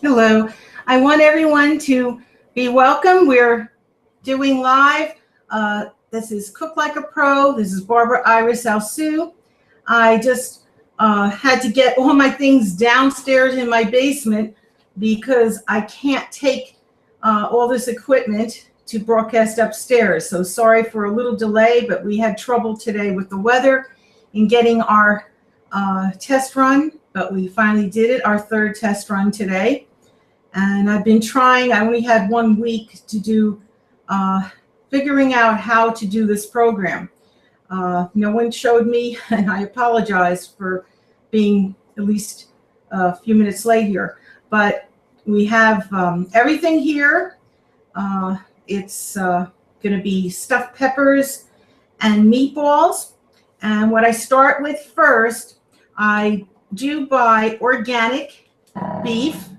Hello. I want everyone to be welcome. We're doing live. This is Cook Like a Pro. This is Barbara Iris Alsieux. I just had to get all my things downstairs in my basement because I can't take all this equipment to broadcast upstairs. So sorry for a little delay, but we had trouble today with the weather in getting our test run, but we finally did it, our third test run today. And I've been trying, I only had 1 week to do figuring out how to do this program. No one showed me, and I apologize for being at least a few minutes late here. But we have everything here. It's going to be stuffed peppers and meatballs. And what I start with first, I do buy organic beef.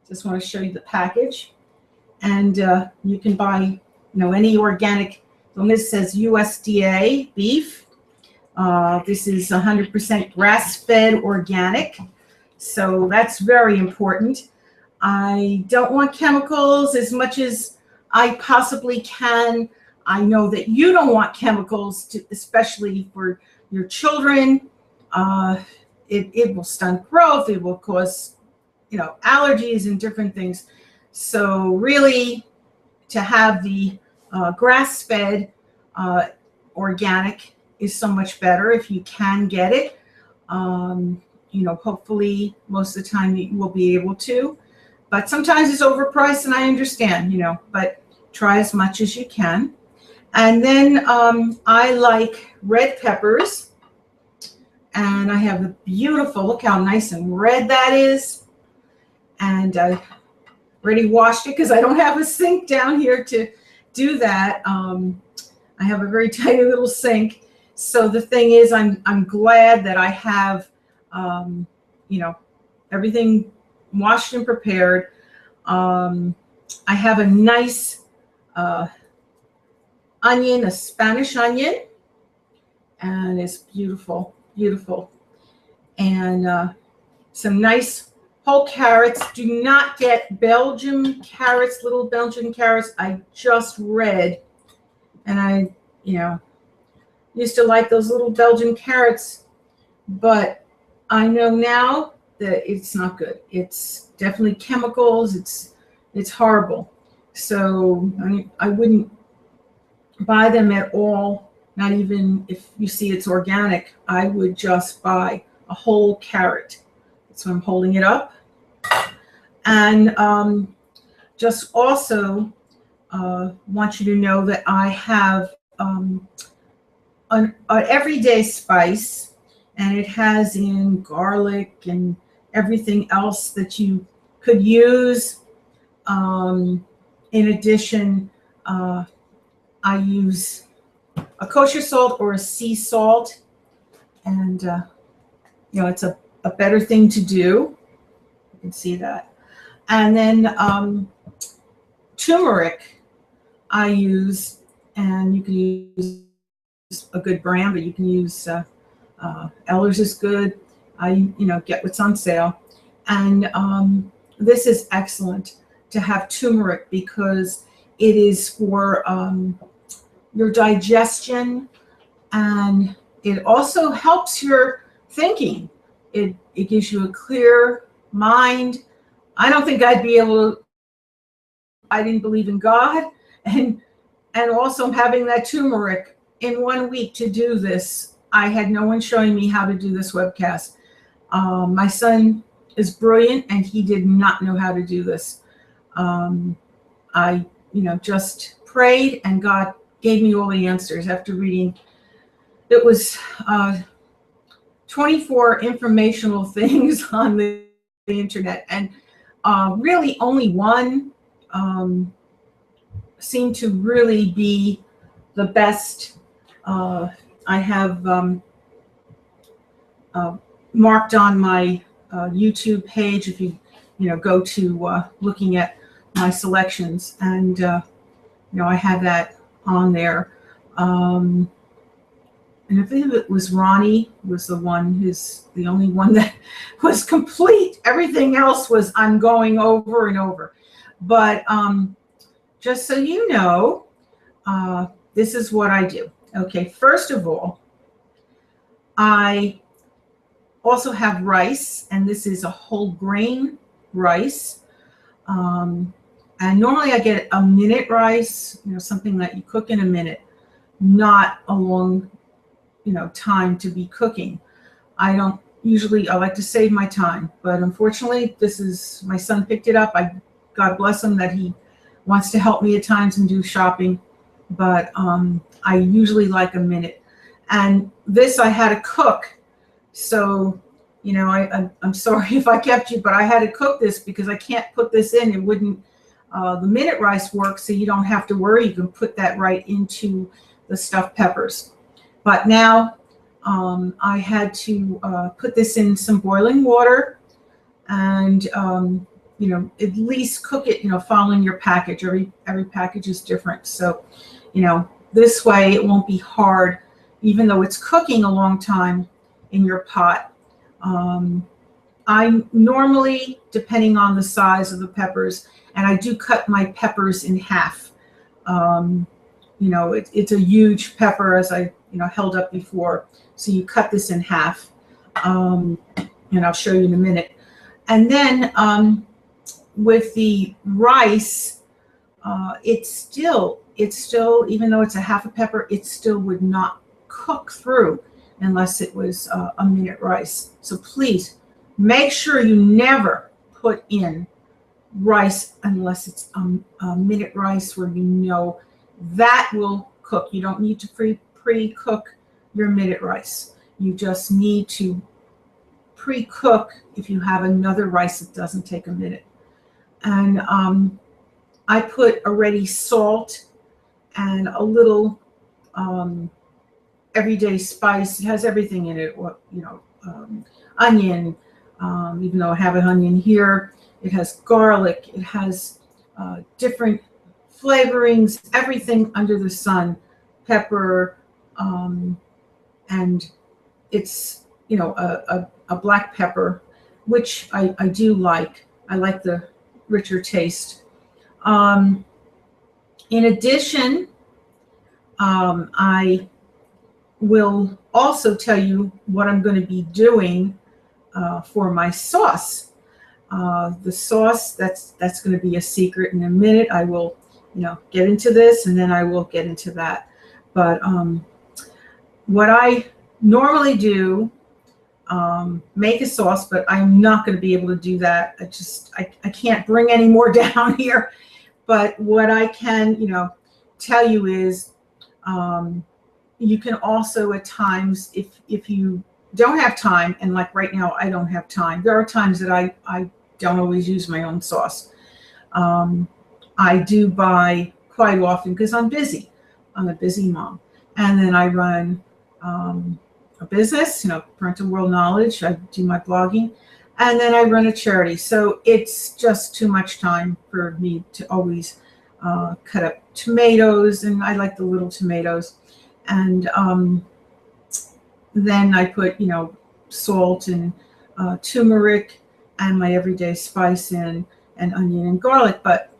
Just want to show you the package. And you can buy, any organic. On this says USDA beef. This is 100% grass-fed organic. So that's very important. I don't want chemicals as much as I possibly can. I know that you don't want chemicals, especially for your children. It will stunt growth. It will cause, allergies and different things. So really, to have the grass-fed organic is so much better if you can get it. Hopefully most of the time you will be able to. But sometimes it's overpriced, and I understand, but try as much as you can. And then I like red peppers. And I have a beautiful, look how nice and red that is. And I already washed it because I don't have a sink down here to do that. I have a very tiny little sink. So the thing is, I'm glad that I have, everything washed and prepared. I have a nice onion, a Spanish onion, and it's beautiful, beautiful. And some nice whole carrots. Do not get Belgian carrots, little Belgian carrots. I just read, and I, used to like those little Belgian carrots, but I know now that it's not good. It's definitely chemicals. It's horrible. So I wouldn't buy them at all. Not even if you see it's organic. I would just buy a whole carrot. So I'm holding it up. And just also want you to know that I have an everyday spice, and it has in garlic and everything else that you could use. In addition, I use a kosher salt or a sea salt, and it's a better thing to do. You can see that. And then turmeric I use, and you can use a good brand, but you can use Eller's is good. I get what's on sale. And this is excellent to have turmeric because it is for your digestion, and it also helps your thinking. It gives you a clear mind. I don't think I'd be able to, I didn't believe in God, and also having that turmeric in 1 week to do this. I had no one showing me how to do this webcast. My son is brilliant, and he did not know how to do this. I just prayed, and God gave me all the answers after reading. It was 24 informational things on the internet, and really only one seemed to really be the best. I have marked on my YouTube page if you go to looking at my selections, and I have that on there. and I think it was Ronnie was the only one that was complete. Everything else was I'm going over and over. But just so you know, this is what I do. Okay, first of all, I also have rice, and this is a whole grain rice. And normally I get a minute rice, something that you cook in a minute, not a long, time to be cooking. I like to save my time, but unfortunately my son picked it up. God bless him that he wants to help me at times and do shopping, but I usually like a minute. And this I had to cook. So, I'm sorry if I kept you, but I had to cook this because I can't put this in. It wouldn't, the minute rice works, so you don't have to worry. You can put that right into the stuffed peppers. But now I had to put this in some boiling water and, at least cook it, following your package. Every package is different. So, this way it won't be hard, even though it's cooking a long time in your pot. I normally, depending on the size of the peppers, and I do cut my peppers in half. It's a huge pepper, as I held up before. So you cut this in half, and I'll show you in a minute. And then with the rice, it's still, even though it's a half a pepper, it still would not cook through unless it was a minute rice. So please make sure you never put in rice unless it's a minute rice where that will cook. You don't need to pre-cook your minute rice. You just need to pre-cook if you have another rice that doesn't take a minute. And I put already salt and a little everyday spice. It has everything in it, onion, even though I have an onion here. It has garlic. It has different flavorings, everything under the sun, pepper, and it's, a black pepper, which I do like. I like the richer taste. In addition, I will also tell you what I'm going to be doing for my sauce. The sauce, that's going to be a secret. In a minute I will get into this, and then I will get into that. But what I normally do, make a sauce, but I'm not going to be able to do that. I can't bring any more down here. But what I can tell you is, you can also at times, if you don't have time, and like right now I don't have time, there are times that I don't always use my own sauce. I do buy quite often because I'm busy. I'm a busy mom. And then I run a business, Parental World Knowledge. I do my blogging. And then I run a charity. So it's just too much time for me to always cut up tomatoes. And I like the little tomatoes. And then I put, salt and turmeric and my everyday spice in, and onion and garlic. But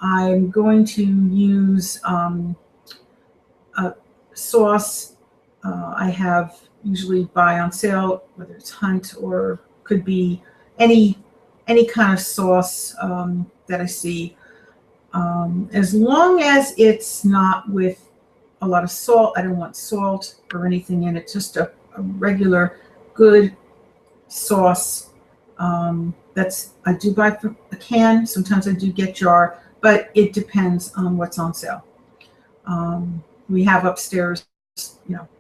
I'm going to use a sauce I have usually buy on sale, whether it's Hunt or could be any kind of sauce that I see, as long as it's not with a lot of salt. I don't want salt or anything in it, just a regular good sauce. I do buy a can. Sometimes I do get jar, but it depends on what's on sale. We have upstairs,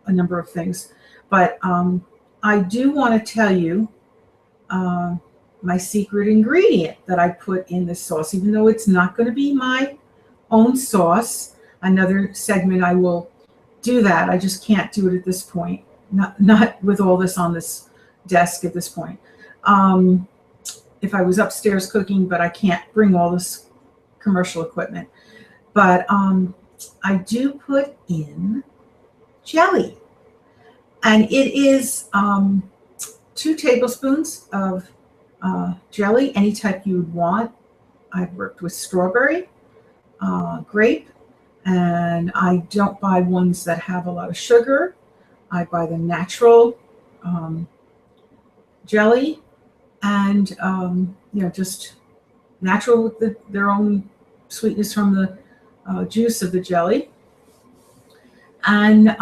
a number of things, but I do want to tell you my secret ingredient that I put in this sauce, even though it's not going to be my own sauce. Another segment I will do that. I just can't do it at this point. Not with all this on this desk at this point. If I was upstairs cooking, but I can't bring all this commercial equipment. But I do put in jelly. And it is 2 tablespoons of jelly, any type you would want. I've worked with strawberry, grape, and I don't buy ones that have a lot of sugar. I buy the natural jelly, and just natural with their own sweetness from the juice of the jelly. And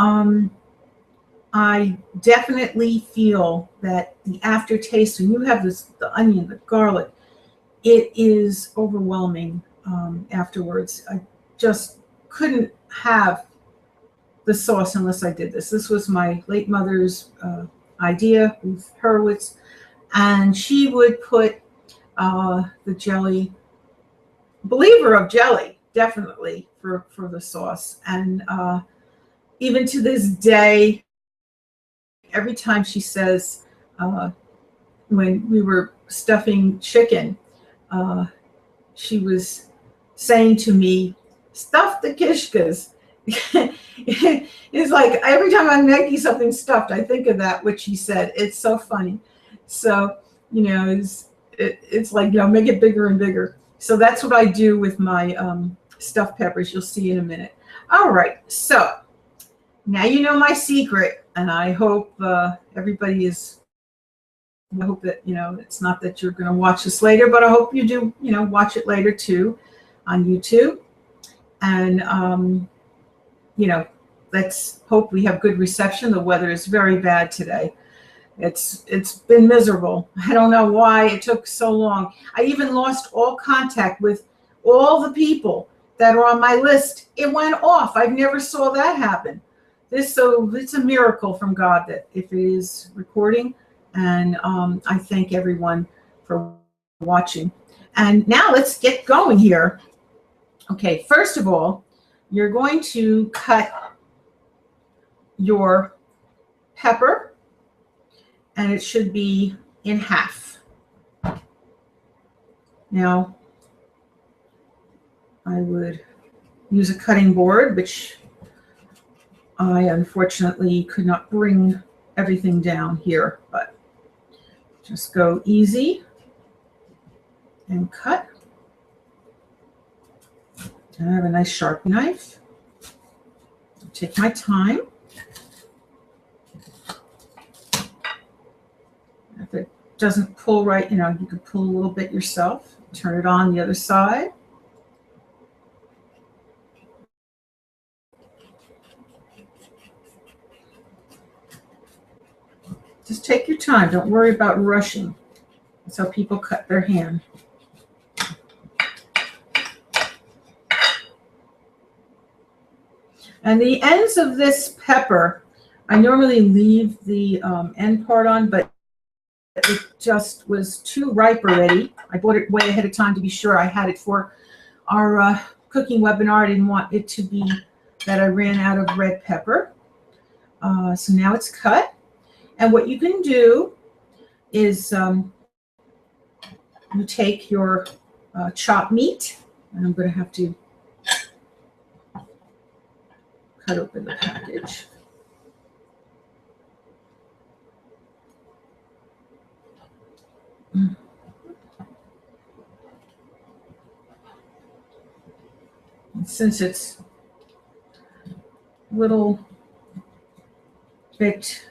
I definitely feel that the aftertaste, when you have the onion, the garlic, it is overwhelming afterwards. I just couldn't have the sauce unless I did this. This was my late mother's idea, Ruth Hurwitz, and she would put the jelly, believer of jelly, definitely for the sauce. And even to this day, every time she says, when we were stuffing chicken, she was saying to me, stuff the kishkas. It's like every time I'm making something stuffed, I think of that, what she said. It's so funny. So, it's like, make it bigger and bigger. So that's what I do with my stuffed peppers. You'll see in a minute. All right. So now you know my secret, and I hope everybody is. I hope that it's not that you're going to watch this later, but I hope you do. Watch it later too, on YouTube, and let's hope we have good reception. The weather is very bad today. It's been miserable. I don't know why it took so long. I even lost all contact with all the people that are on my list. It went off. I've never saw that happen. It's a miracle from God that if it is recording, and I thank everyone for watching. And now let's get going here. Okay, first of all, you're going to cut your pepper, and it should be in half. Now, I would use a cutting board, which I unfortunately could not bring everything down here, but just go easy and cut. And I have a nice sharp knife. Take my time. If it doesn't pull right, you can pull a little bit yourself. Turn it on the other side. Just take your time. Don't worry about rushing. That's how people cut their hand. And the ends of this pepper, I normally leave the end part on, but it just was too ripe already. I bought it way ahead of time to be sure I had it for our cooking webinar. I didn't want it to be that I ran out of red pepper. So now it's cut. And what you can do is you take your chopped meat, and I'm going to have to cut open the package. And since it's a little bit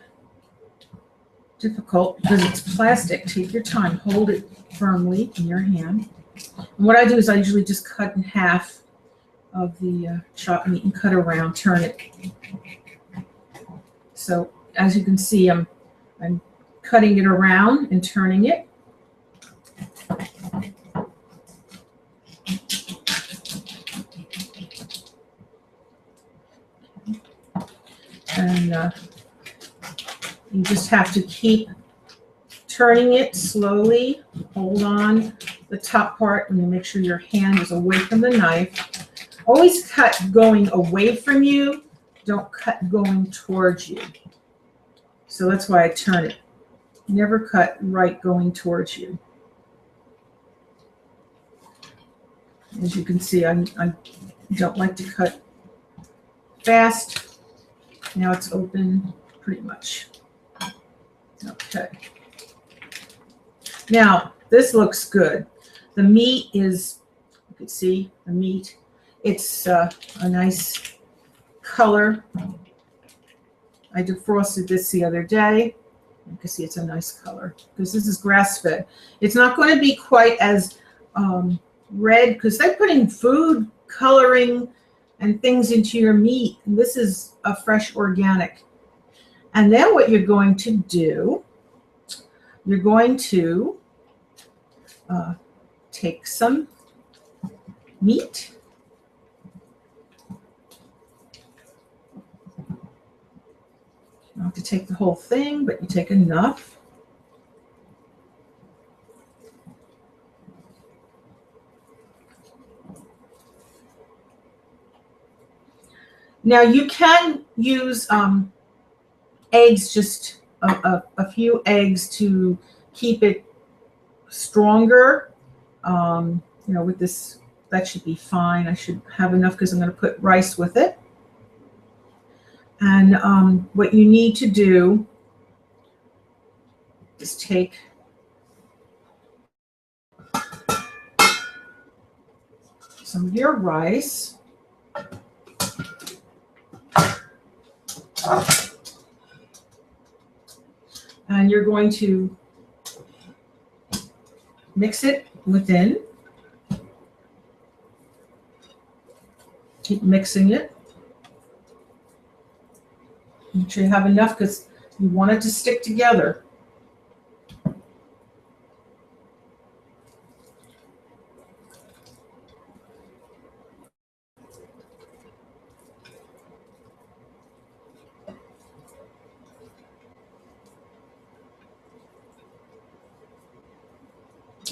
difficult because it's plastic, take your time, hold it firmly in your hand. And what I do is I usually just cut in half of the chopped meat and cut around, turn it. So as you can see, I'm cutting it around and turning it. And you just have to keep turning it slowly. Hold on the top part and make sure your hand is away from the knife. Always cut going away from you. Don't cut going towards you. So that's why I turn it. Never cut right going towards you. As you can see, I don't like to cut fast. Now it's open pretty much. Okay. Now, this looks good. The meat is, you can see the meat. It's a nice color. I defrosted this the other day. You can see it's a nice color because this is grass-fed. It's not going to be quite as red because they're putting food coloring and things into your meat. And this is a fresh organic. And then what you're going to do, you're going to take some meat. You don't have to take the whole thing, but you take enough. Now you can use eggs, just a few eggs to keep it stronger. You know, with this, that should be fine. I should have enough because I'm going to put rice with it. And what you need to do is take some of your rice. And you're going to mix it within. Keep mixing it. Make sure you have enough because you want it to stick together.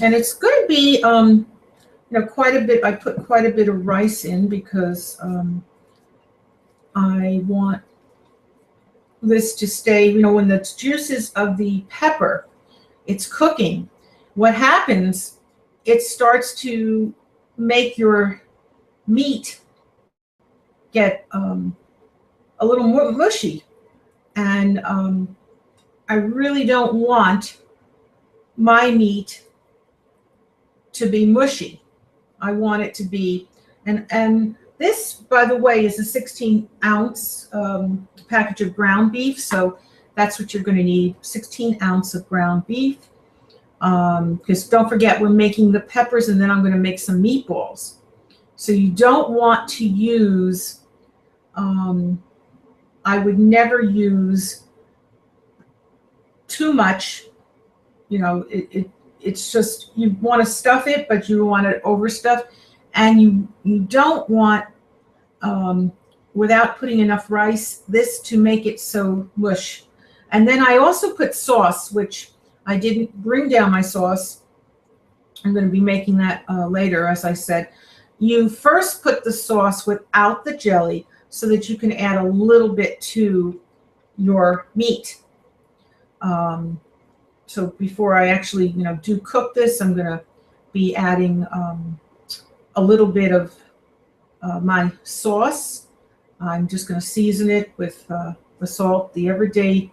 And it's going to be, you know, quite a bit. I put quite a bit of rice in because I want this to stay, you know, when the juices of the pepper, it's cooking. What happens, it starts to make your meat get a little more mushy. And I really don't want my meat to be mushy. I want it to be, and this, by the way, is a 16-ounce package of ground beef. So that's what you're going to need, 16 ounces of ground beef. Because don't forget, we're making the peppers and then I'm going to make some meatballs. So you don't want to use, I would never use too much. You know, it's just, you want to stuff it, but you want to overstuff. And you don't want, without putting enough rice, this to make it so mush. And then I also put sauce, which I didn't bring down my sauce. I'm going to be making that later, as I said. You first put the sauce without the jelly so that you can add a little bit to your meat. So before I actually, you know, do cook this, I'm going to be adding a little bit of my sauce. I'm just going to season it with the salt, the everyday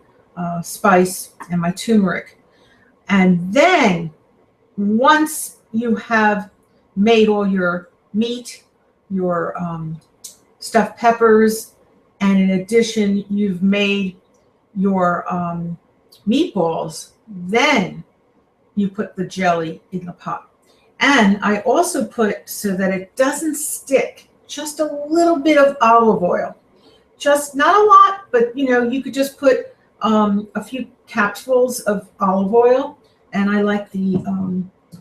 spice, and my turmeric. And then once you have made all your meat, your stuffed peppers, and in addition, you've made your meatballs, then you put the jelly in the pot. And I also put, so that it doesn't stick, just a little bit of olive oil. Just not a lot, but you know, you could just put a few capsules of olive oil. And I like the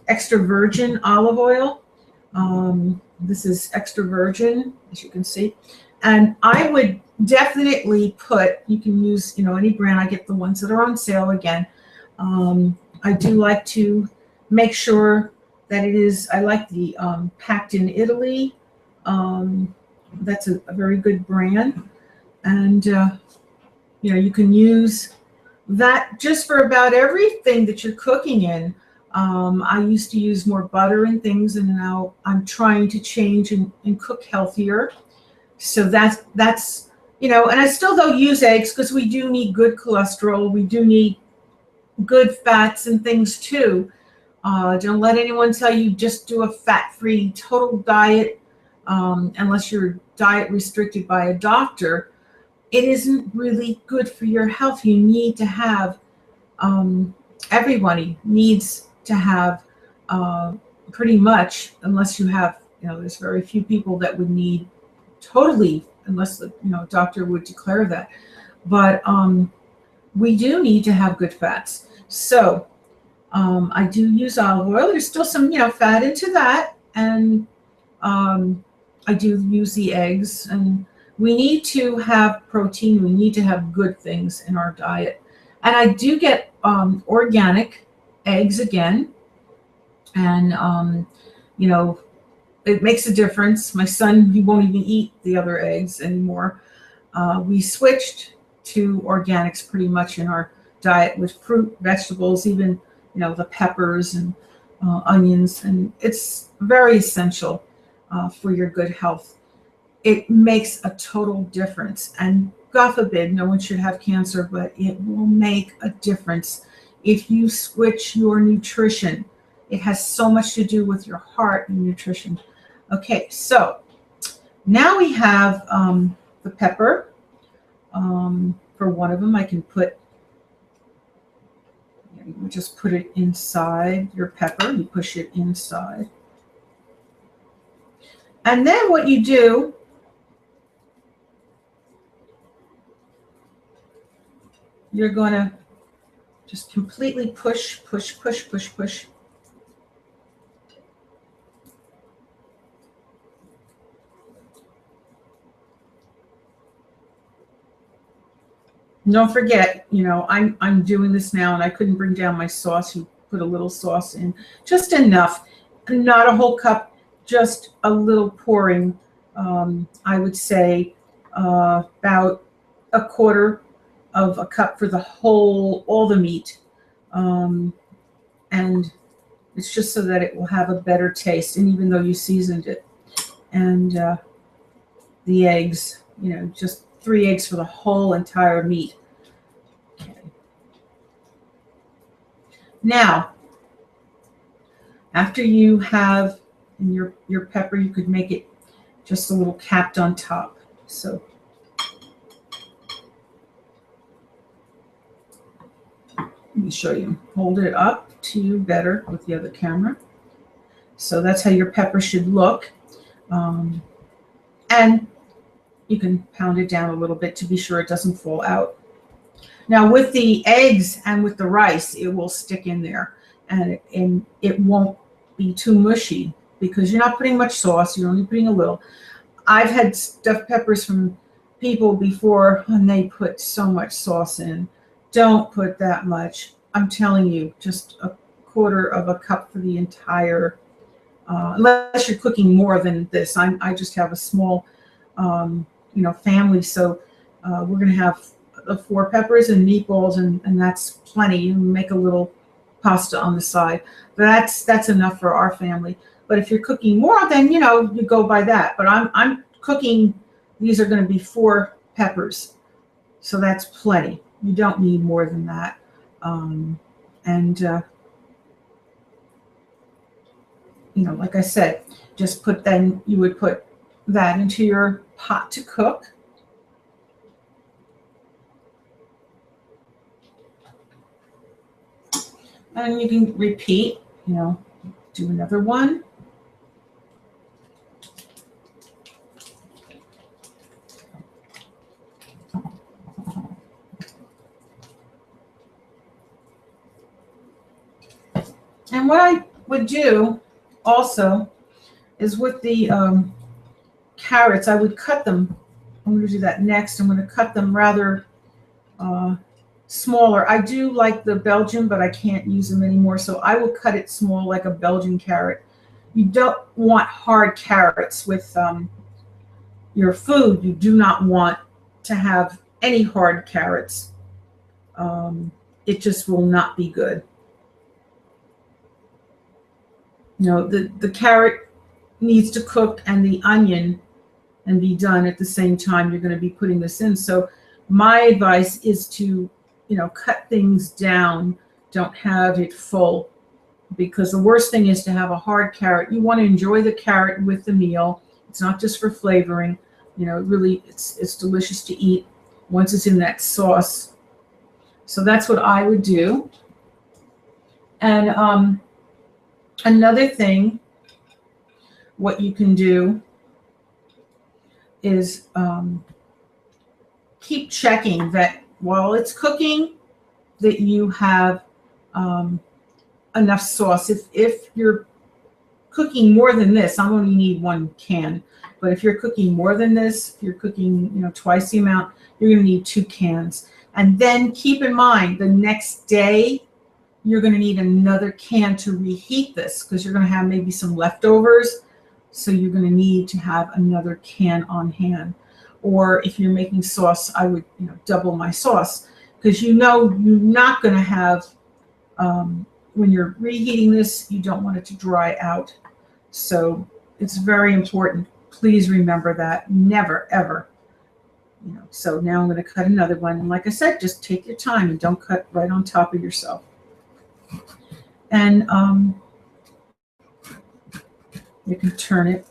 extra virgin olive oil. This is extra virgin, as you can see. And I would definitely put, you can use, you know, any brand. I get the ones that are on sale again. I do like to make sure that it is, I like the Packed in Italy. That's a very good brand. And, you know, you can use that just for about everything that you're cooking in. I used to use more butter and things, and now I'm trying to change and cook healthier. So that's, and I still though use eggs because we do need good cholesterol. We do need good fats and things too. Don't let anyone tell you just do a fat-free total diet unless you're diet restricted by a doctor. It isn't really good for your health. You need to have, everybody needs to have pretty much, unless you have, there's very few people that would need totally, unless the doctor would declare that. But we do need to have good fats. So I do use olive oil. There's still some, fat into that. And I do use the eggs. And we need to have protein. We need to have good things in our diet. And I do get organic eggs again. And, it makes a difference. My son, he won't even eat the other eggs anymore. We switched to organics pretty much in our diet with fruit, vegetables, even, the peppers and onions. And it's very essential for your good health. It makes a total difference. And God forbid, no one should have cancer, but it will make a difference if you switch your nutrition. It has so much to do with your heart and nutrition. Okay, so now we have the pepper. For one of them, I can put, you just put it inside your pepper. You push it inside. And then what you do, you're going to just completely push. Don't forget, I'm doing this now, and I couldn't bring down my sauce. You put a little sauce in, just enough, not a whole cup, just a little pouring. I would say about a quarter of a cup for all the meat, and it's just so that it will have a better taste. And even though you seasoned it, and the eggs, just 3 eggs for the whole entire meat. Okay. Now, after you have your pepper, you could make it just a little capped on top. So let me show you. Hold it up to you better with the other camera. So that's how your pepper should look. And you can pound it down a little bit to be sure it doesn't fall out. Now with the eggs and with the rice, it will stick in there, and it won't be too mushy because you're not putting much sauce. You're only putting a little. I've had stuffed peppers from people before, and they put so much sauce in. Don't put that much. I'm telling you, just a quarter of a cup for the entire, unless you're cooking more than this. I just have a small family, so we're going to have 4 peppers and meatballs, and that's plenty. You make a little pasta on the side, but that's enough for our family. But if you're cooking more, then you go by that. But I'm cooking, these are going to be 4 peppers, so that's plenty. You don't need more than that. Like I said, just you would put that into your pot to cook. And you can repeat, do another one. And what I would do also is with the carrots, I would cut them. I'm going to do that next. I'm going to cut them rather smaller. I do like the Belgian, but I can't use them anymore, so I will cut it small like a Belgian carrot. You don't want hard carrots with your food. You do not want to have any hard carrots. It just will not be good. The carrot needs to cook, and the onion and be done at the same time you're going to be putting this in. So my advice is to, cut things down. Don't have it full, because the worst thing is to have a hard carrot. You want to enjoy the carrot with the meal. It's not just for flavoring. Really, it's delicious to eat once it's in that sauce. So that's what I would do. And another thing, what you can do is keep checking that while it's cooking, that you have enough sauce. If you're cooking more than this, I only need 1 can. But if you're cooking more than this, if you're cooking, twice the amount, you're going to need 2 cans. And then keep in mind, the next day, you're going to need another can to reheat this, because you're going to have maybe some leftovers. So you're going to need to have another can on hand. Or if you're making sauce, I would, double my sauce, because you're not going to have, when you're reheating this, you don't want it to dry out. So it's very important. Please remember that. Never, ever. So now I'm going to cut another one. And like I said, just take your time and don't cut right on top of yourself. And you can turn it.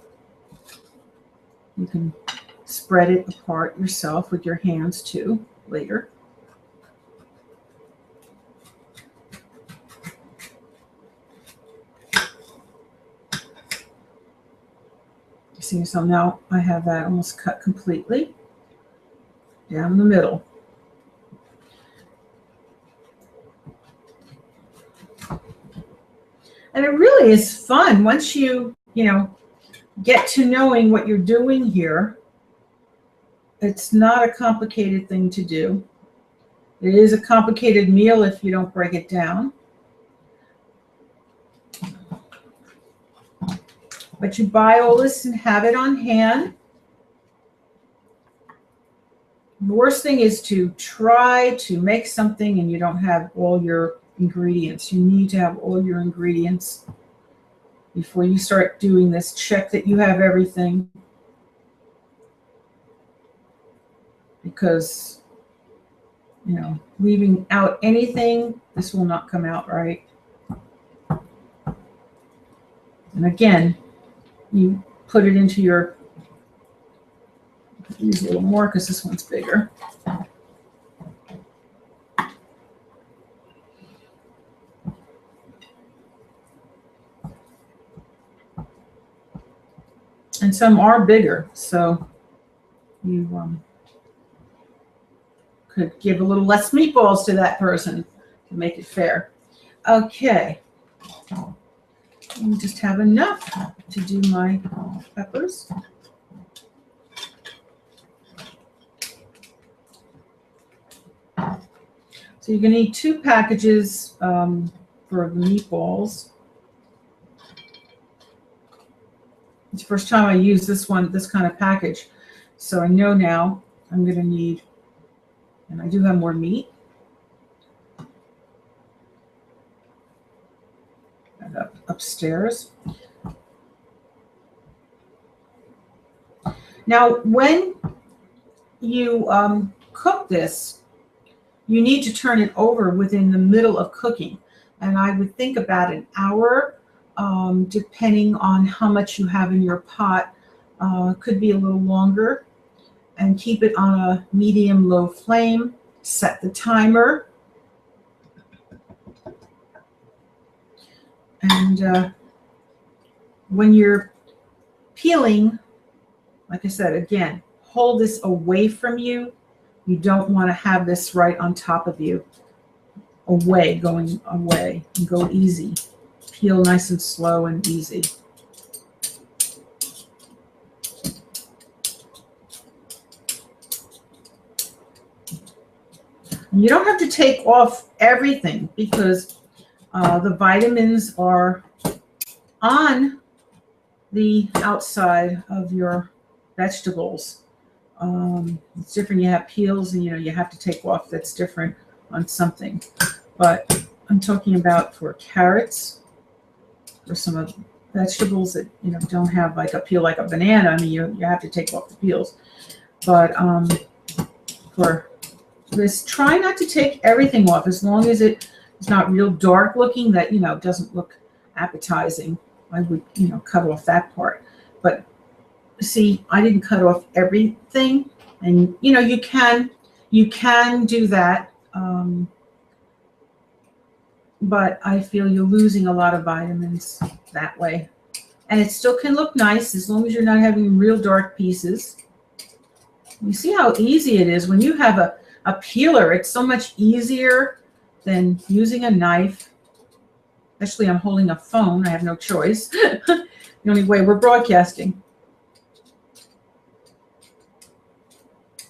You can spread it apart yourself with your hands too later. See, so now I have that almost cut completely down the middle. And it really is fun once you, get to knowing what you're doing here. It's not a complicated thing to do. It is a complicated meal if you don't break it down. But you buy all this and have it on hand. The worst thing is to try to make something and you don't have all your ingredients. You need to have all your ingredients before you start doing this. Check that you have everything, because leaving out anything, this will not come out right. And again, you put it into your, use a little more because this one's bigger. And some are bigger, so you could give a little less meatballs to that person to make it fair. Okay. I just have enough to do my peppers. So you're going to need 2 packages for the meatballs. It's the first time I use this kind of package. So I know now I'm going to need, and I do have more meat. Upstairs. Now, when you cook this, you need to turn it over within the middle of cooking. And I would think about an hour, depending on how much you have in your pot. Could be a little longer. And keep it on a medium-low flame. Set the timer. And when you're peeling, like I said, again, hold this away from you. You don't want to have this right on top of you. Away, going away, and go easy. Peel nice and slow and easy. And you don't have to take off everything, because the vitamins are on the outside of your vegetables. It's different. You have peels, and you have to take off. That's different on something. But I'm talking about for carrots, for some of vegetables that, you know, don't have like a peel like a banana. I mean, you have to take off the peels. But for this, try not to take everything off as long as it's not real dark looking, that, you know, doesn't look appetizing. I would, you know, cut off that part. But see, I didn't cut off everything, and you know, you can do that, but I feel you're losing a lot of vitamins that way. And it still can look nice as long as you're not having real dark pieces. You see how easy it is when you have a peeler. It's so much easier than using a knife. Especially I'm holding a phone. I have no choice. The only way we're broadcasting.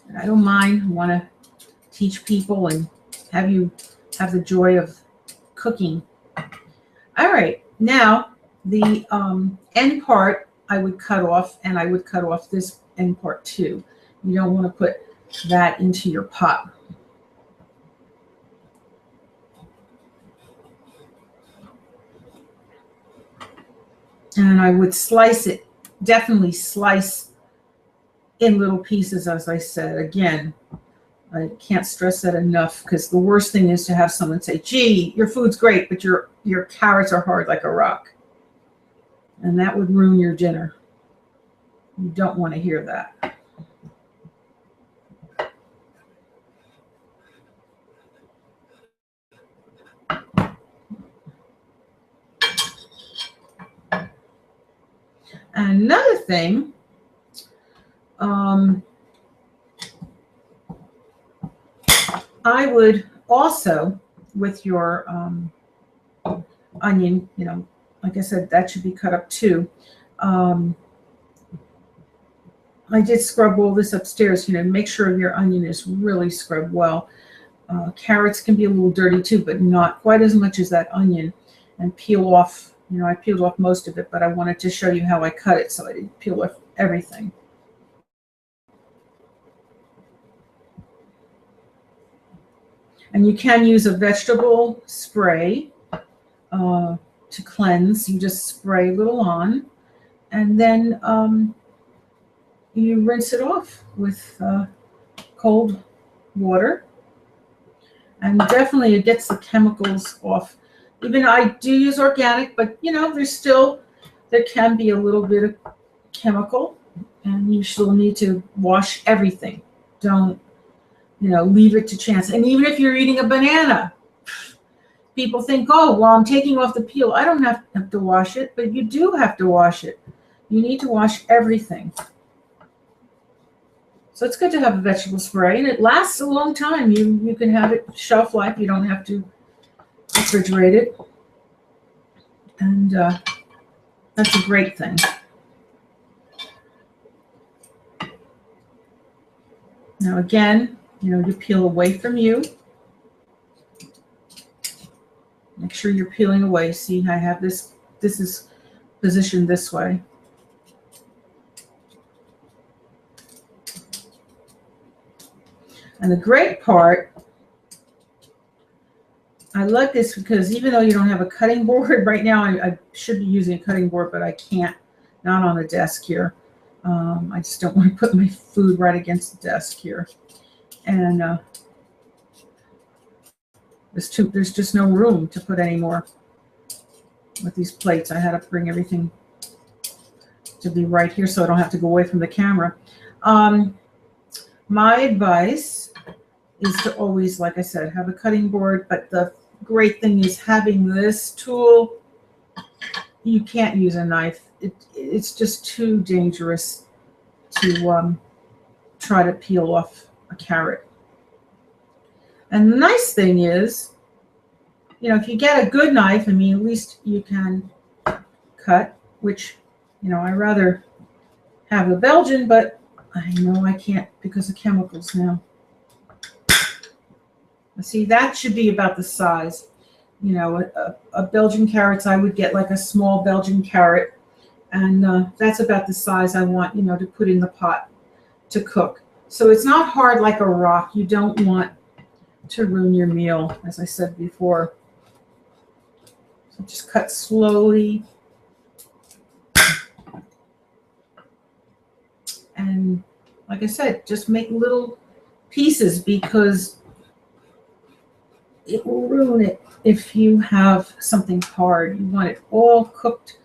And I don't mind. I want to teach people and have you have the joy of cooking. All right. Now, the end part I would cut off, and I would cut off this end part too. You don't want to put that into your pot. And I would slice it, definitely slice in little pieces, as I said. Again, I can't stress that enough, because the worst thing is to have someone say, gee, your food's great, but your carrots are hard like a rock. And that would ruin your dinner. You don't want to hear that. Another thing, I would also, with your onion, you know, like I said, that should be cut up too. I did scrub all this upstairs, you know, make sure your onion is really scrubbed well. Carrots can be a little dirty too, but not quite as much as that onion. And peel off. You know, I peeled off most of it, but I wanted to show you how I cut it, so I didn't peel off everything. And you can use a vegetable spray to cleanse. You just spray a little on, and then you rinse it off with cold water. And definitely it gets the chemicals off. Even I do use organic, but you know, there can be a little bit of chemical, and you still need to wash everything. Don't, you know, leave it to chance. And even if you're eating a banana, people think, oh, well, I'm taking off the peel. I don't have to wash it, but you do have to wash it. You need to wash everything. So it's good to have a vegetable spray, and it lasts a long time. You can have it shelf life. You don't have to refrigerate it, and that's a great thing. Now again, you know, you peel away from you. Make sure you're peeling away. See, I have this is positioned this way. And the great part, I like this because even though you don't have a cutting board right now, I should be using a cutting board, but I can't, not on the desk here. I just don't want to put my food right against the desk here. And there's just no room to put any more with these plates. I had to bring everything to be right here so I don't have to go away from the camera. My advice is to always, like I said, have a cutting board, but the great thing is having this tool. You can't use a knife. It's just too dangerous to try to peel off a carrot. And the nice thing is, you know, if you get a good knife, I mean, at least you can cut, which, you know, I rather have a Belgian, but I know I can't because of chemicals now. See, that should be about the size. You know, a Belgian carrots, I would get like a small Belgian carrot, and that's about the size I want, you know, to put in the pot to cook. So it's not hard like a rock. You don't want to ruin your meal, as I said before. So just cut slowly. And like I said, just make little pieces because it will ruin it if you have something hard. You want it all cooked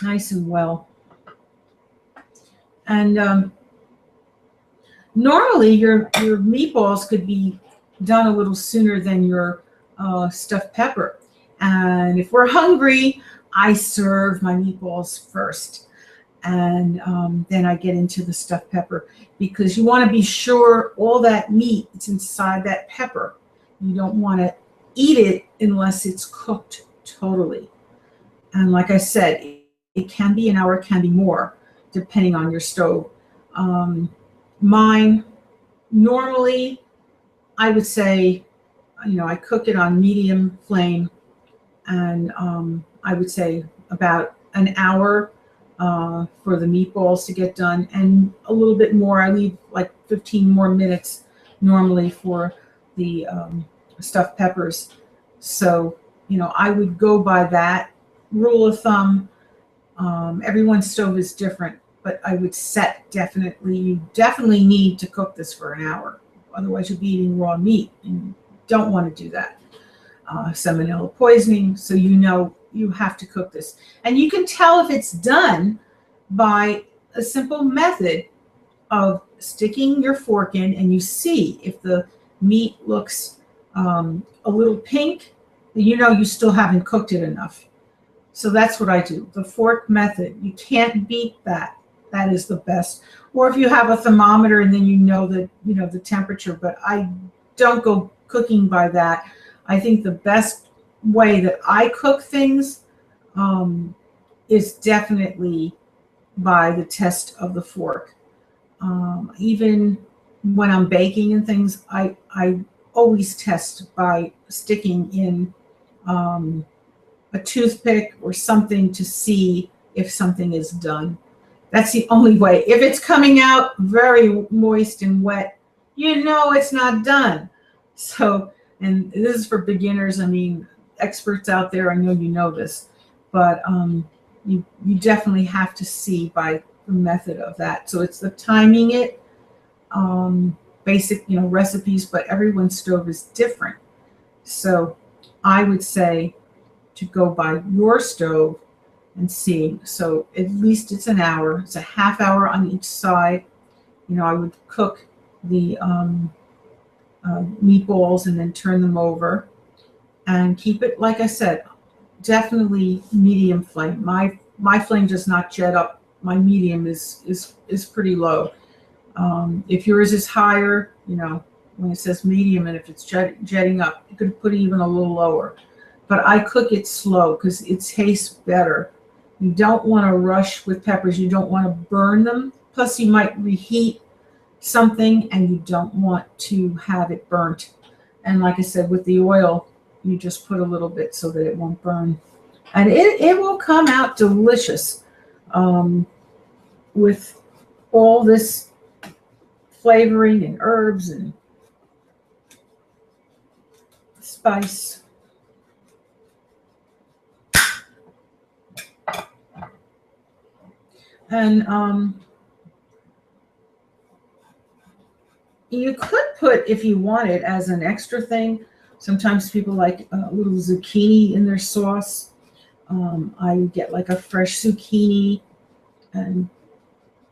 nice and well. And normally your meatballs could be done a little sooner than your stuffed pepper. And if we're hungry, I serve my meatballs first. And then I get into the stuffed pepper because you want to be sure all that meat is inside that pepper. You don't want to eat it unless it's cooked totally. And like I said, it can be an hour, it can be more, depending on your stove. Mine, normally, I would say, I cook it on medium flame, and I would say about an hour for the meatballs to get done, and a little bit more. I leave like 15 more minutes normally for the stuffed peppers. So, I would go by that rule of thumb. Everyone's stove is different, but I would set you definitely need to cook this for an hour. Otherwise, you'll be eating raw meat, and you don't want to do that. Salmonella poisoning, so you have to cook this. And you can tell if it's done by a simple method of sticking your fork in, and you see if the meat looks a little pink, you still haven't cooked it enough. So that's what I do, the fork method. You can't beat that. That is the best. Or if you have a thermometer and then the temperature, but I don't go cooking by that. I think the best way that I cook things is definitely by the test of the fork. Even when I'm baking and things, I always test by sticking in a toothpick or something to see if something is done. That's the only way. If it's coming out very moist and wet, it's not done. So, and this is for beginners. I mean, experts out there, I know you know this, but you definitely have to see by the method of that. So it's the timing it, basic, recipes, but everyone's stove is different. So I would say to go by your stove and see. So at least it's an hour. It's a half hour on each side. I would cook the meatballs and then turn them over and keep it, like I said, definitely medium flame. My flame does not jet up. My medium is pretty low. If yours is higher, when it says medium, and if it's jetting up, you could put it even a little lower. But I cook it slow because it tastes better. You don't want to rush with peppers. You don't want to burn them. Plus, you might reheat something, and you don't want to have it burnt. And like I said, with the oil, you just put a little bit so that it won't burn. And it will come out delicious with all this flavoring and herbs and spice. And you could put, if you want it, as an extra thing. Sometimes people like a little zucchini in their sauce. I get like a fresh zucchini and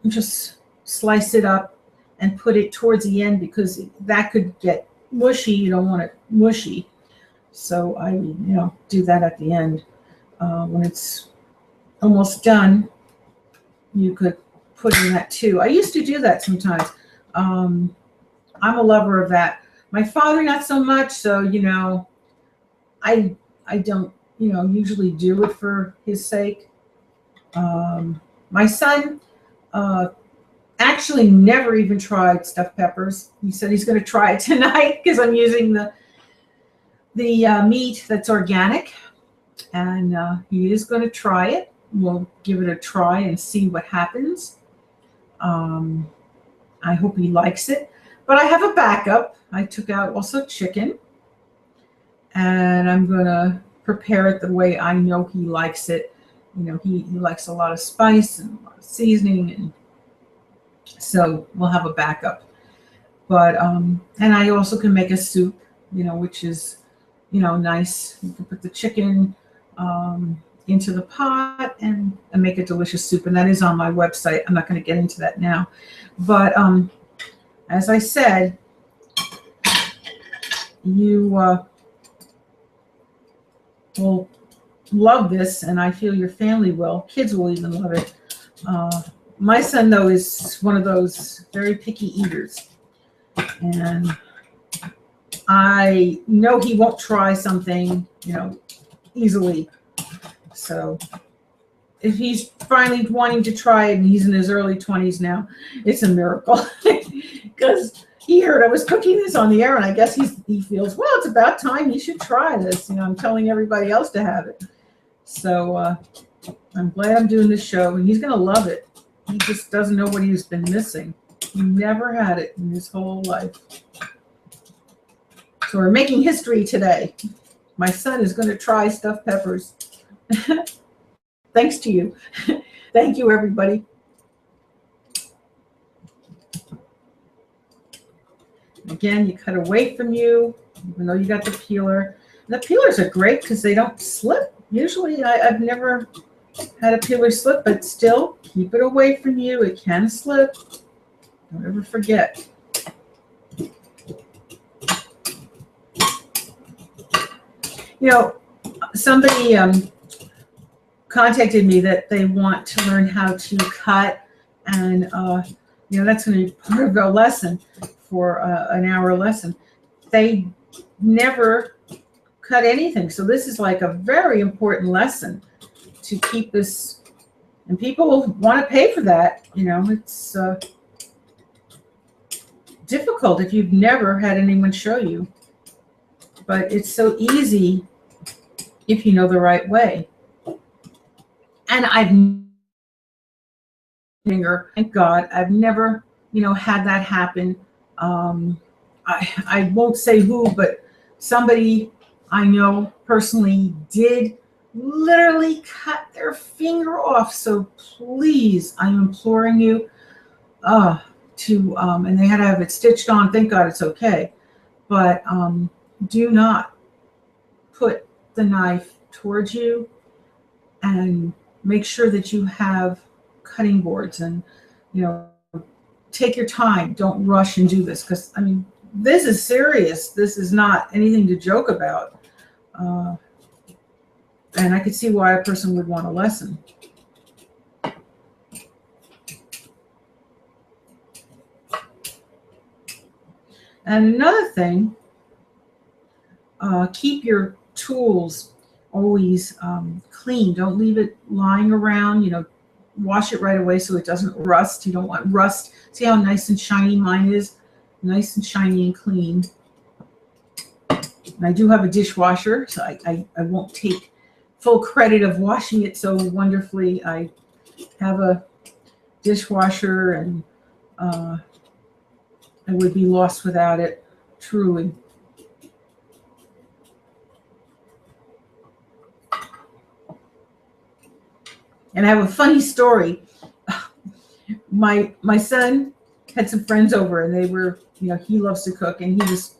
just slice it up and put it towards the end because that could get mushy. You don't want it mushy. So I, do that at the end. When it's almost done, you could put in that too. I used to do that sometimes. I'm a lover of that. My father, not so much. So, I don't, usually do it for his sake. My son actually never even tried stuffed peppers. He said he's going to try it tonight because I'm using the meat that's organic, and he is going to try it. We'll give it a try and see what happens. I hope he likes it. But I have a backup. I took out also chicken, and I'm going to prepare it the way I know he likes it. He likes a lot of spice and a lot of seasoning, So we'll have a backup. But and I also can make a soup, which is, nice. You can put the chicken into the pot and make a delicious soup. And that is on my website. I'm not going to get into that now. But as I said, you will love this, and I feel your family will. Kids will even love it. My son, though, is one of those very picky eaters. And I know he won't try something, easily. So if he's finally wanting to try it, and he's in his early 20s now, it's a miracle. Because he heard I was cooking this on the air, and I guess he feels, well, it's about time you should try this. I'm telling everybody else to have it. So I'm glad I'm doing this show, and he's going to love it. He just doesn't know what he's been missing. He never had it in his whole life. So we're making history today. My son is going to try stuffed peppers. Thanks to you. Thank you, everybody. Again, you cut away from you, even though you got the peeler. The peelers are great because they don't slip. Usually, I've never had a peeler slip, but still, keep it away from you. It can slip. Don't ever forget. Somebody contacted me that they want to learn how to cut, and that's going to be part of our lesson for an hour lesson. They never cut anything, so this is like a very important lesson to keep this, and people want to pay for that. It's difficult if you've never had anyone show you, but it's so easy if you know the right way. And thank God, I've never, had that happen. I won't say who, but somebody I know personally did literally cut their finger off. So please, I'm imploring you and they had to have it stitched on. Thank God it's okay. But do not put the knife towards you, and make sure that you have cutting boards, and take your time. Don't rush and do this, because this is serious. This is not anything to joke about, and I could see why a person would want a lesson. And another thing, keep your tools always clean. Don't leave it lying around. Wash it right away so it doesn't rust. You don't want rust. See how nice and shiny mine is? Nice and shiny and clean. And I do have a dishwasher, so I won't take full credit of washing it so wonderfully. I have a dishwasher, and I would be lost without it, truly. And I have a funny story. My son had some friends over, and they were, he loves to cook, and he was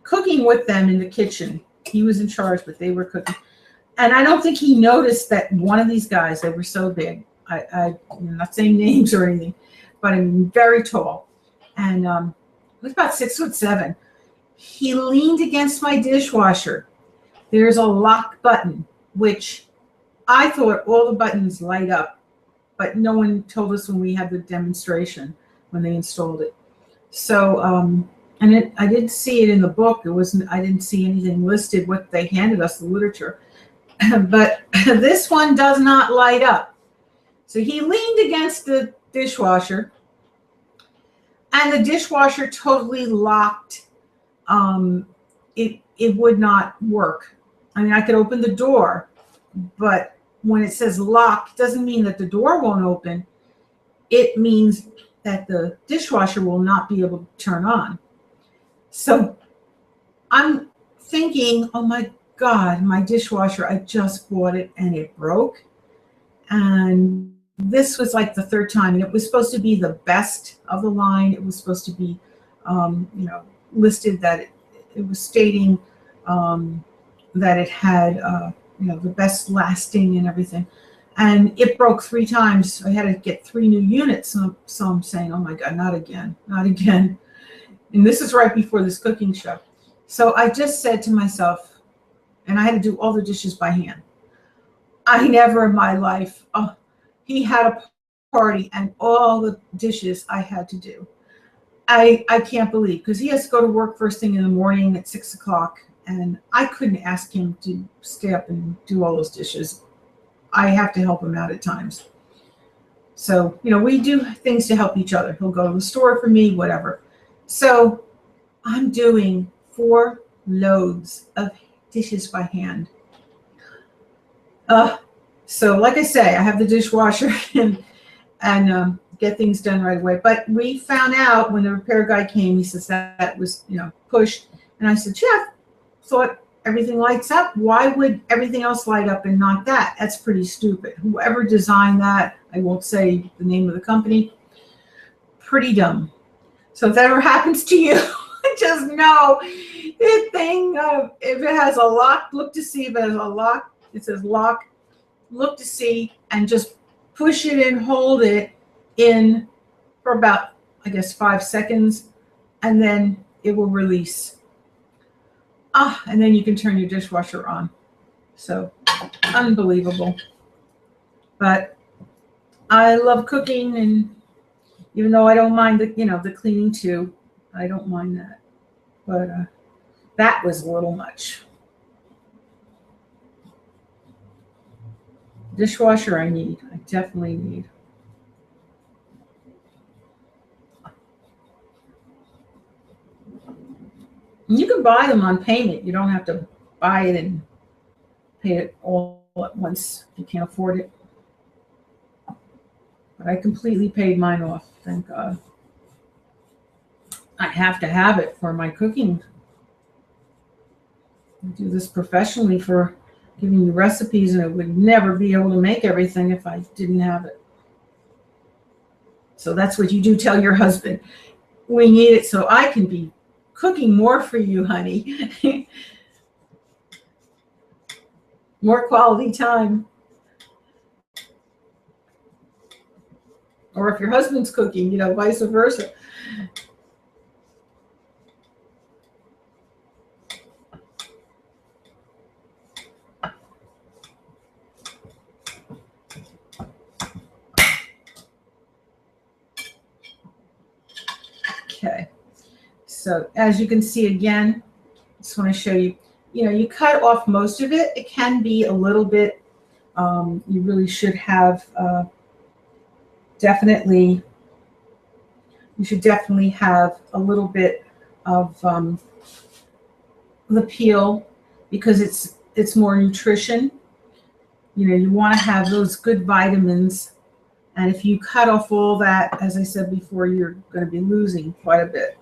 cooking with them in the kitchen. He was in charge, but they were cooking. And I don't think he noticed that one of these guys, they were so big. I'm not saying names or anything, but very tall. And he was about 6'7". He leaned against my dishwasher. There's a lock button, which I thought all the buttons light up, but no one told us when we had the demonstration, when they installed it. So, I didn't see it in the book. I didn't see anything listed, what they handed us, the literature. But this one does not light up. So he leaned against the dishwasher, and the dishwasher totally locked. It would not work. I could open the door, but when it says lock, it doesn't mean that the door won't open. It means that the dishwasher will not be able to turn on. So I'm thinking, oh my God, my dishwasher, I just bought it and it broke. And this was like the third time, and it was supposed to be the best of the line. It was supposed to be, you know, listed that it was stating that it had, you know, the best lasting and everything. And it broke 3 times. I had to get 3 new units. So I'm saying, oh my God, not again, not again. And this is right before this cooking show. So I just said to myself, and I had to do all the dishes by hand. I never in my life, he had a party and all the dishes I had to do. I can't believe, because he has to go to work first thing in the morning at 6 o'clock, and I couldn't ask him to stay up and do all those dishes. I have to help him out at times. So, you know, we do things to help each other. He'll go to the store for me, whatever. So I'm doing 4 loads of dishes by hand. So like I say, I have the dishwasher and get things done right away. But we found out when the repair guy came, he says that was, you know, pushed. And I said, Jeff, thought everything lights up. Why would everything else light up and not that? That's pretty stupid. Whoever designed that, I won't say the name of the company, pretty dumb. So if that ever happens to you, just know the thing, if it has a lock, look to see if it has a lock. It says lock, look to see, and just push it and hold it in for about, I guess, 5 seconds, and then it will release. And then you can turn your dishwasher on. So unbelievable. But I love cooking, and even though I don't mind the, you know, the cleaning too, I don't mind that. But that was a little much. Dishwasher I need. I definitely need. And you can buy them on payment. You don't have to buy it and pay it all at once if you can't afford it. But I completely paid mine off, thank God. I have to have it for my cooking. I do this professionally for giving you recipes, and I would never be able to make everything if I didn't have it. So that's what you do, tell your husband. We need it so I can be cooking more for you, honey. More quality time. Or if your husband's cooking, you know, vice versa. Okay, so as you can see again, I just want to show you, you know, you cut off most of it. It can be a little bit, you really should have definitely, you should definitely have a little bit of the peel, because it's more nutrition. You know, you want to have those good vitamins. And if you cut off all that, as I said before, you're going to be losing quite a bit.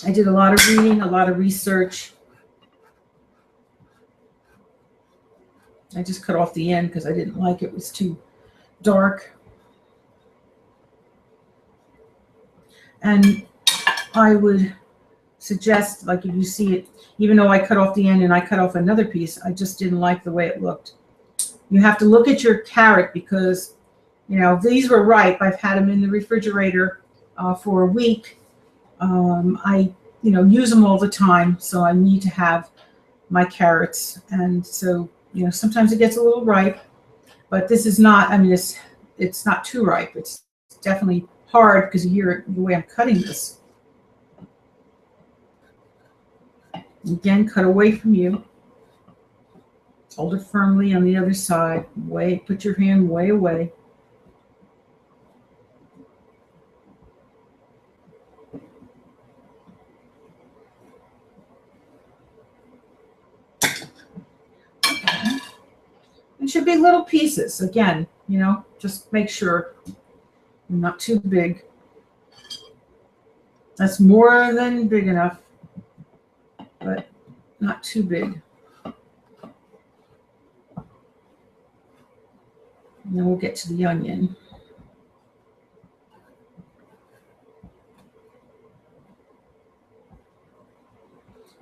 I did a lot of reading, a lot of research. I just cut off the end because I didn't like it. It was too dark. And I would suggest, like, if you see it, even though I cut off the end and I cut off another piece, I just didn't like the way it looked. You have to look at your carrot, because, you know, these were ripe. I've had them in the refrigerator for a week. I, you know, use them all the time, so I need to have my carrots. And so, you know, sometimes it gets a little ripe, but this is not, I mean, it's not too ripe. It's definitely hard, because you hear the way I'm cutting this. Again, cut away from you. Hold it firmly on the other side. Put your hand way away. Okay. It should be little pieces. Again, you know, just make sure not too big. That's more than big enough, but not too big. And then we'll get to the onion.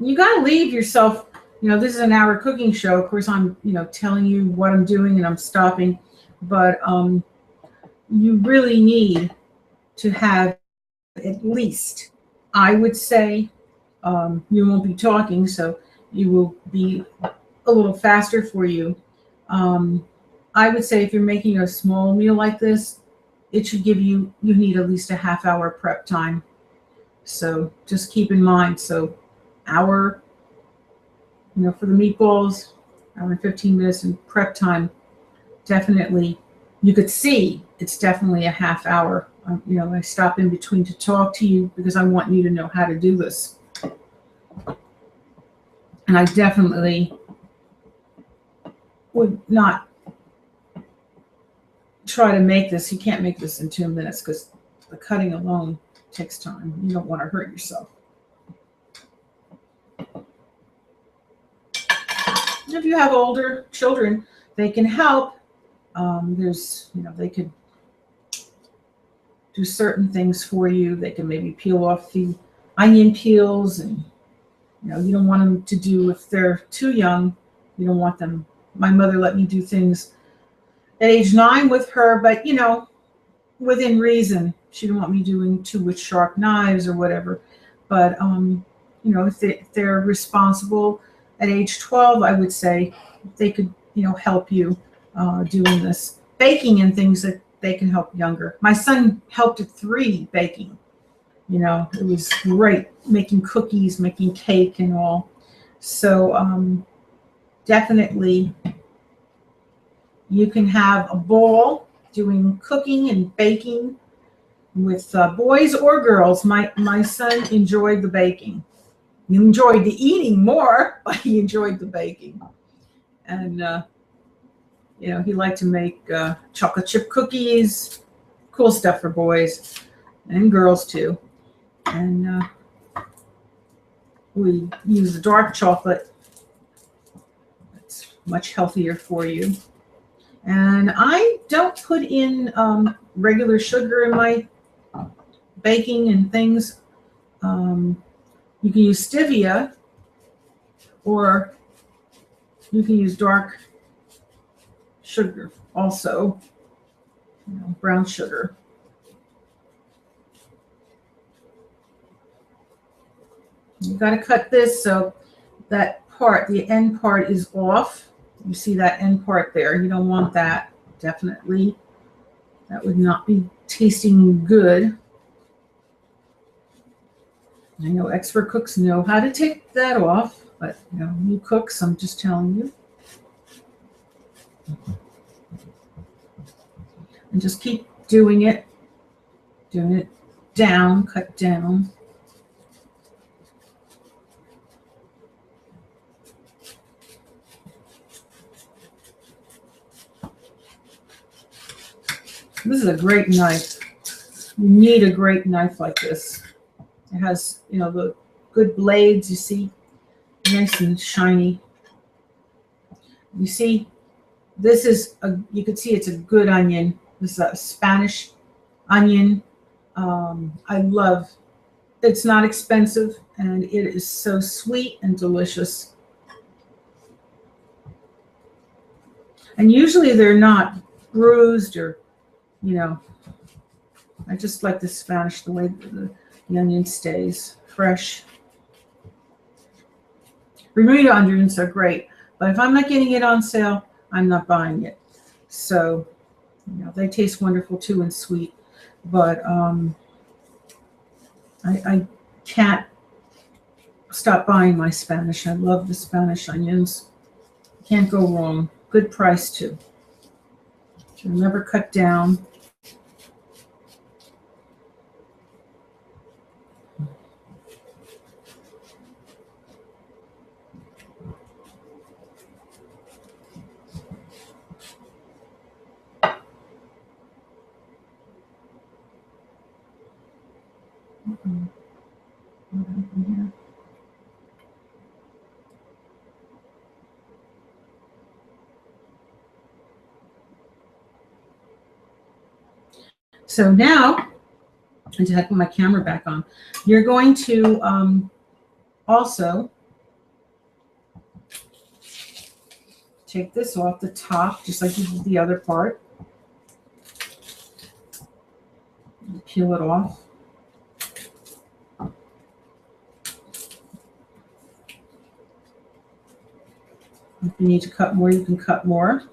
You got to leave yourself, this is an hour cooking show. Of course, I'm, telling you what I'm doing and I'm stopping. But you really need to have at least, I would say, you won't be talking, so you will be a little faster for you. I would say if you're making a small meal like this, it should give you need at least a half-hour prep time. So just keep in mind, so hour, for the meatballs, hour and 15 minutes in prep time, definitely, you could see it's definitely a half hour. I stop in between to talk to you because I want you to know how to do this. And I definitely would not try to make this. You can't make this in 2 minutes because the cutting alone takes time. You don't want to hurt yourself. If you have older children, they can help. They could do certain things for you. They can maybe peel off the onion peels, and you don't want them to do, if they're too young, you don't want them. My mother let me do things at age 9 with her, but within reason. She didn't want me doing too with sharp knives or whatever. But if they're responsible at age 12, I would say they could help you doing this baking and things that they can help younger. My son helped at 3 baking. It was great making cookies, making cake and all. So definitely you can have a ball doing cooking and baking with boys or girls. My son enjoyed the baking. He enjoyed the eating more, but he enjoyed the baking. And he liked to make chocolate chip cookies, cool stuff for boys and girls too. And we use the dark chocolate. It's much healthier for you. And I don't put in regular sugar in my baking and things. You can use stevia, or you can use dark sugar also, brown sugar. You got to cut this so that part, the end part, is off. You see that end part there. You don't want that, definitely. That would not be tasting good. I know expert cooks know how to take that off, but new cooks, I'm just telling you. And just keep doing it down, cut down. This is a great knife. You need a great knife like this. It has, the good blades, you see, nice and shiny. You see, this is you can see it's a good onion. This is a Spanish onion. I love, it's not expensive, and it is so sweet and delicious. And usually they're not bruised or, I just like the Spanish, the way the onion stays fresh. Bermuda onions are great, but if I'm not getting it on sale, I'm not buying it. So, they taste wonderful too and sweet, but I can't stop buying my Spanish. I love the Spanish onions. Can't go wrong. Good price too. Should never cut down. So now, I just have to put my camera back on. You're going to also take this off the top, just like you did the other part. Peel it off. If you need to cut more, you can cut more.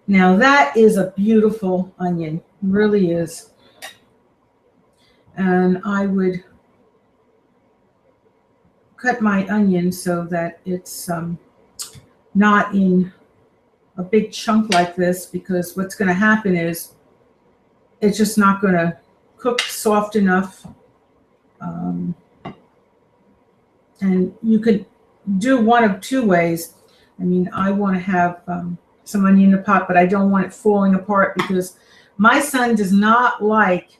Now that is a beautiful onion, really is. And I would cut my onion so that it's not in a big chunk like this, because what's going to happen is it's just not going to cook soft enough. And you could do one of two ways. I mean, I want to have some onion in the pot, but I don't want it falling apart, because my son does not like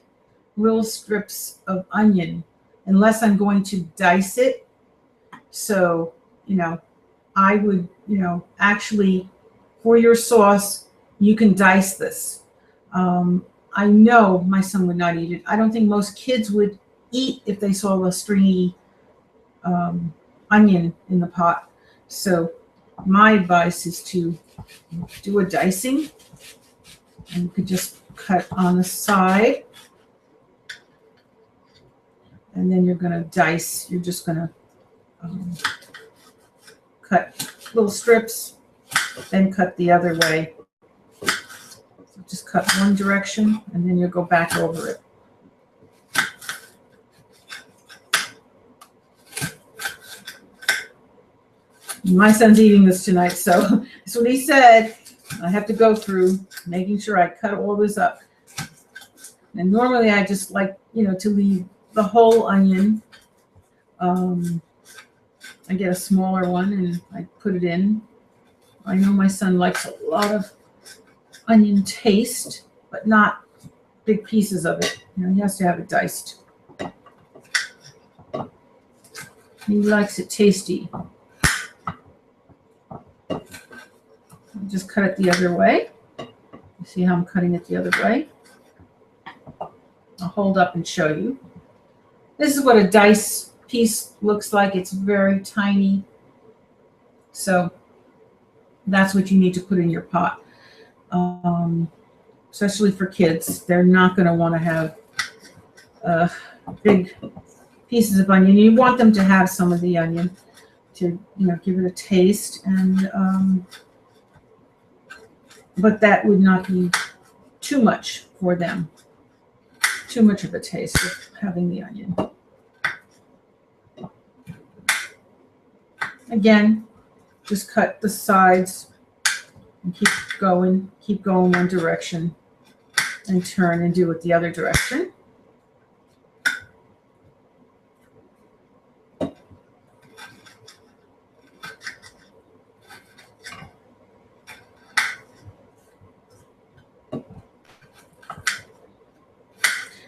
little strips of onion unless I'm going to dice it. So, I would, actually, for your sauce, you can dice this. I know my son would not eat it. I don't think most kids would eat if they saw a stringy onion in the pot. So my advice is to do a dicing, and you could just cut on the side, and then you're going to dice. You're just going to cut little strips, then cut the other way. So just cut one direction, and then you'll go back over it. My son's eating this tonight, so that's what he said. I have to go through making sure I cut all this up. And normally I just like, to leave the whole onion. I get a smaller one and I put it in. I know my son likes a lot of onion taste, but not big pieces of it. He has to have it diced. He likes it tasty. Just cut it the other way. You see how I'm cutting it the other way? I'll hold up and show you. This is what a dice piece looks like. It's very tiny. So that's what you need to put in your pot. Especially for kids. They're not going to want to have big pieces of onion. You want them to have some of the onion to, give it a taste. And but that would not be too much for them. Too much of a taste of having the onion. Again, just cut the sides and keep going one direction and turn and do it the other direction.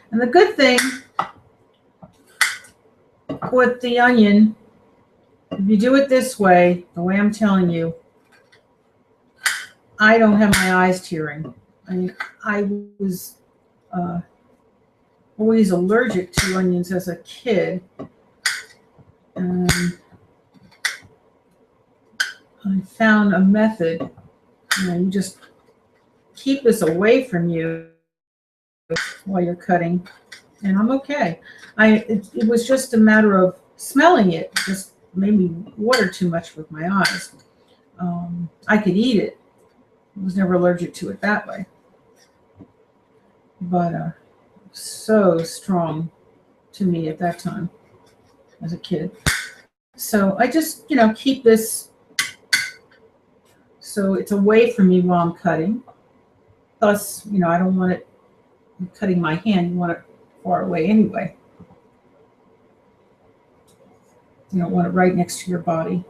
And the good thing with the onion, if you do it this way, the way I'm telling you, I don't have my eyes tearing. I mean, I was always allergic to onions as a kid. And I found a method. You just keep this away from you while you're cutting, and I'm okay. It was just a matter of smelling it. It just made me water too much with my eyes. I could eat it. I was never allergic to it that way. But so strong to me at that time as a kid. So I just, keep this so it's away from me while I'm cutting. Plus, I don't want it cutting my hand. You want it far away anyway. You don't want it right next to your body.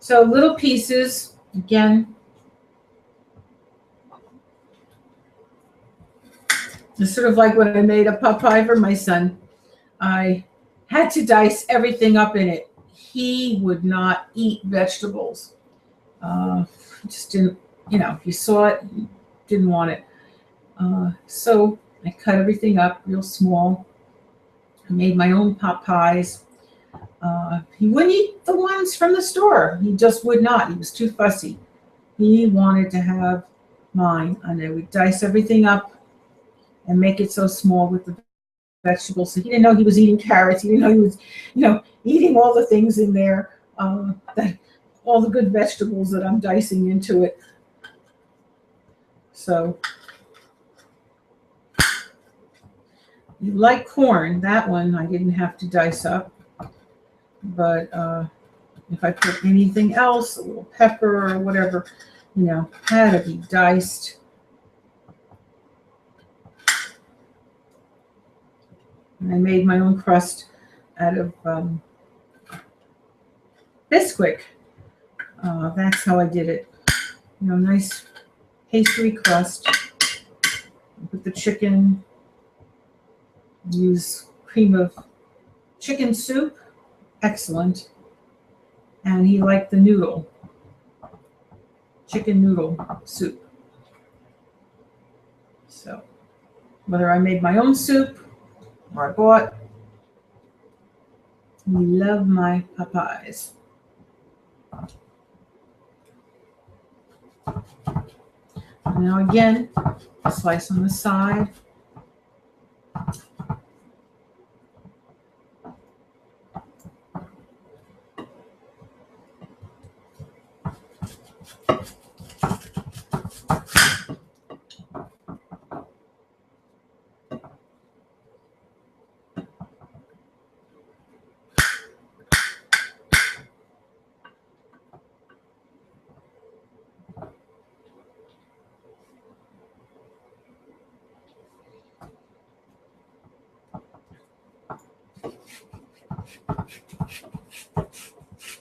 So little pieces, again. It's sort of like when I made a pot pie for my son. I had to dice everything up in it. He would not eat vegetables. Just didn't, if you saw it, you didn't want it. So I cut everything up real small. I made my own pot pies. He wouldn't eat the ones from the store. He just would not. He was too fussy. He wanted to have mine. And I would dice everything up and make it so small with the vegetables. So he didn't know he was eating carrots. He didn't know he was, eating all the things in there, all the good vegetables that I'm dicing into it. So you like corn, that one I didn't have to dice up. But if I put anything else, a little pepper or whatever, had to be diced. And I made my own crust out of Bisquick. That's how I did it. Nice pastry crust. Put the chicken. Use cream of chicken soup. Excellent. And he liked the noodle. Chicken noodle soup. So whether I made my own soup or I bought, we love my Popeyes. Now again, slice on the side.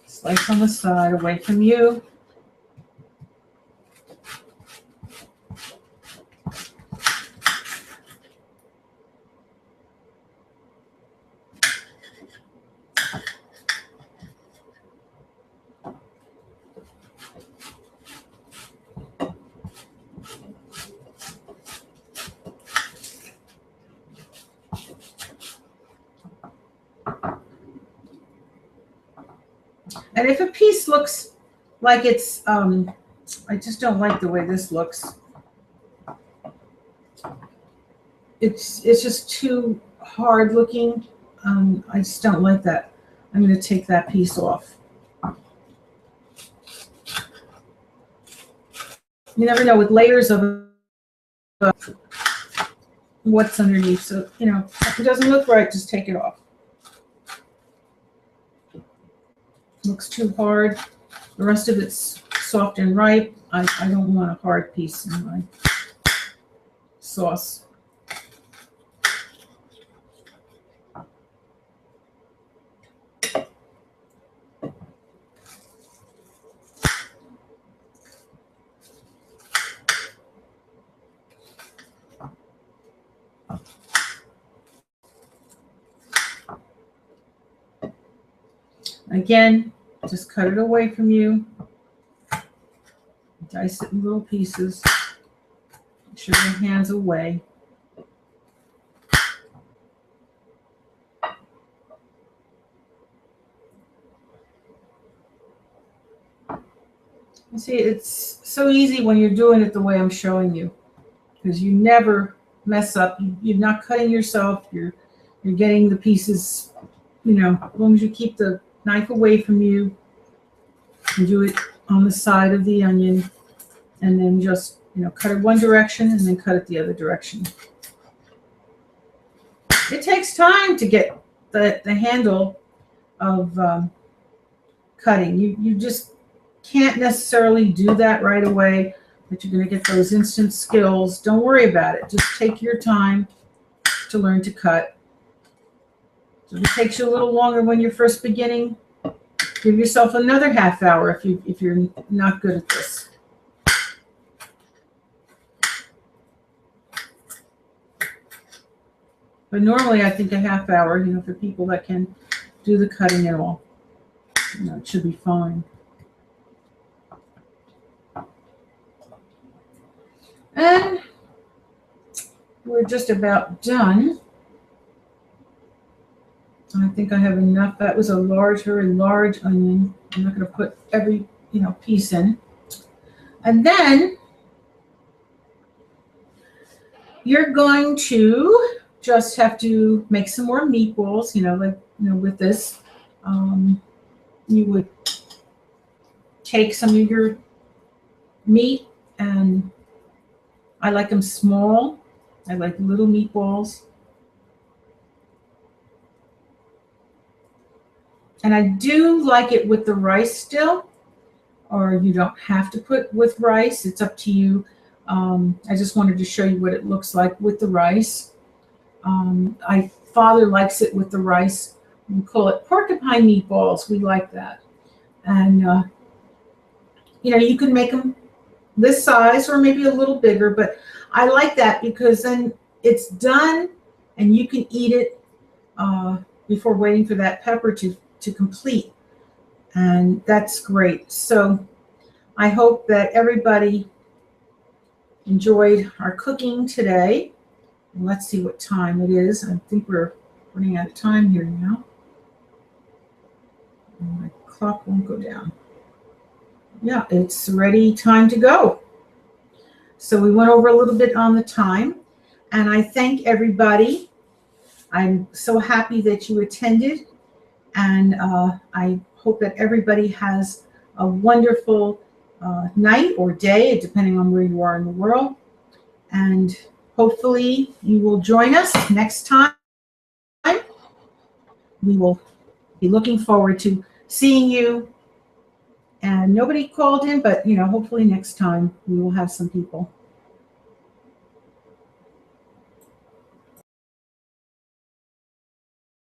Slice on the side away from you. And if a piece looks like it's, I just don't like the way this looks. It's just too hard looking. I just don't like that. I'm going to take that piece off. You never know with layers of what's underneath. So, if it doesn't look right, just take it off. Looks too hard. The rest of it's soft and ripe. I don't want a hard piece in my sauce. Again, just cut it away from you. Dice it in little pieces. Make sure your hand's away. You see, it's so easy when you're doing it the way I'm showing you, because you never mess up. You're not cutting yourself. You're getting the pieces, as long as you keep the knife away from you and do it on the side of the onion, and then just cut it one direction and then cut it the other direction. It takes time to get the handle of cutting. You just can't necessarily do that right away, but you're going to get those instant skills. Don't worry about it. Just take your time to learn to cut. So if it takes you a little longer when you're first beginning, Give yourself another half hour if you're not good at this. But normally I think a half hour, for people that can do the cutting and all, it should be fine. And we're just about done. I think I have enough. That was a very large onion. I'm not going to put every, piece in. And then you're going to just have to make some more meatballs, with this. You would take some of your meat, and I like them small. I like little meatballs. And I do like it with the rice still, or you don't have to put with rice. It's up to you. I just wanted to show you what it looks like with the rice. My father likes it with the rice. We call it porcupine meatballs. We like that. And, you can make them this size or maybe a little bigger, but I like that because then it's done and you can eat it before waiting for that pepper to complete. And that's great. So I hope that everybody enjoyed our cooking today. And let's see what time it is. I think we're running out of time here now. And my clock won't go down. Yeah, it's ready, time to go. So we went over a little bit on the time, and I thank everybody. I'm so happy that you attended, and I hope that everybody has a wonderful night or day, depending on where you are in the world. And hopefully you will join us next time. We will be looking forward to seeing you. And nobody called in, but hopefully next time we will have some people.